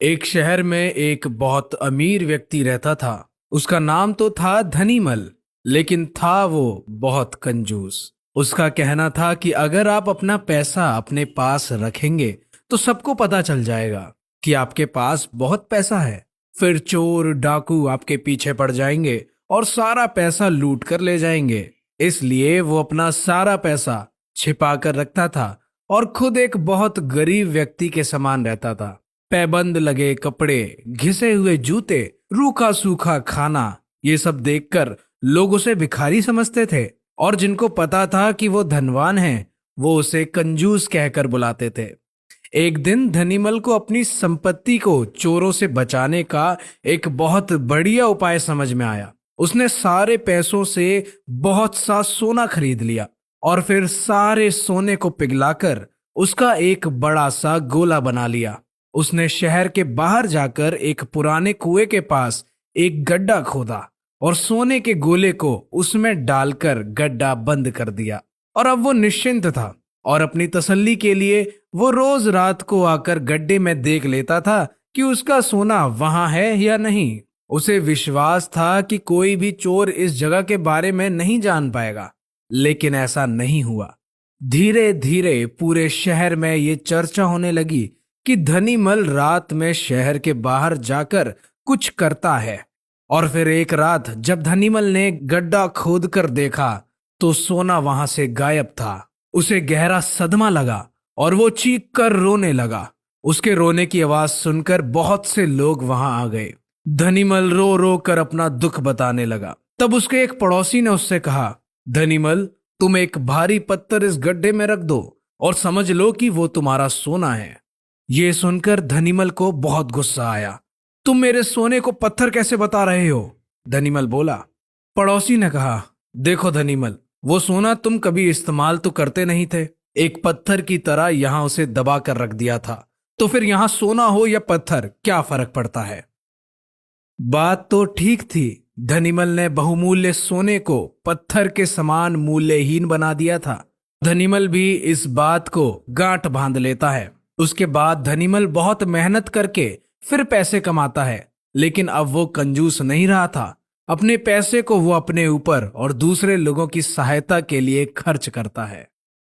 एक शहर में एक बहुत अमीर व्यक्ति रहता था। उसका नाम तो था धनीमल, लेकिन था वो बहुत कंजूस। उसका कहना था कि अगर आप अपना पैसा अपने पास रखेंगे तो सबको पता चल जाएगा कि आपके पास बहुत पैसा है। फिर चोर डाकू आपके पीछे पड़ जाएंगे और सारा पैसा लूट कर ले जाएंगे। इसलिए वो अपना सारा पैसा छिपा कर रखता था और खुद एक बहुत गरीब व्यक्ति के समान रहता था। पैबंद लगे कपड़े, घिसे हुए जूते, रूखा सूखा खाना, ये सब देखकर लोग उसे भिखारी समझते थे। और जिनको पता था कि वो धनवान है, वो उसे कंजूस कहकर बुलाते थे। एक दिन धनीमल को अपनी संपत्ति को चोरों से बचाने का एक बहुत बढ़िया उपाय समझ में आया। उसने सारे पैसों से बहुत सा सोना खरीद लिया और फिर सारे सोने को पिघलाकर उसका एक बड़ा सा गोला बना लिया। उसने शहर के बाहर जाकर एक पुराने कुएं के पास एक गड्ढा खोदा और सोने के गोले को उसमें डालकर गड्ढा बंद कर दिया। और अब वो निश्चिंत था और अपनी तसल्ली के लिए वो रोज रात को आकर गड्ढे में देख लेता था कि उसका सोना वहां है या नहीं। उसे विश्वास था कि कोई भी चोर इस जगह के बारे में नहीं जान पाएगा, लेकिन ऐसा नहीं हुआ। धीरे धीरे पूरे शहर में ये चर्चा होने लगी कि धनीमल रात में शहर के बाहर जाकर कुछ करता है। और फिर एक रात जब धनीमल ने गड्ढा खोद कर देखा तो सोना वहां से गायब था। उसे गहरा सदमा लगा और वो चीख कर रोने लगा। उसके रोने की आवाज सुनकर बहुत से लोग वहां आ गए। धनीमल रो रो कर अपना दुख बताने लगा। तब उसके एक पड़ोसी ने उससे कहा, धनीमल, तुम एक भारी पत्थर इस गड्ढे में रख दो और समझ लो कि वो तुम्हारा सोना है। ये सुनकर धनीमल को बहुत गुस्सा आया। तुम मेरे सोने को पत्थर कैसे बता रहे हो? धनीमल बोला। पड़ोसी ने कहा, देखो धनीमल, वो सोना तुम कभी इस्तेमाल तो करते नहीं थे। एक पत्थर की तरह यहां उसे दबा कर रख दिया था, तो फिर यहां सोना हो या पत्थर क्या फर्क पड़ता है? बात तो ठीक थी। धनीमल ने बहुमूल्य सोने को पत्थर के समान मूल्यहीन बना दिया था। धनीमल भी इस बात को गांठ बांध लेता है। उसके बाद धनीमल बहुत मेहनत करके फिर पैसे कमाता है, लेकिन अब वो कंजूस नहीं रहा था। अपने पैसे को वो अपने ऊपर और दूसरे लोगों की सहायता के लिए खर्च करता है।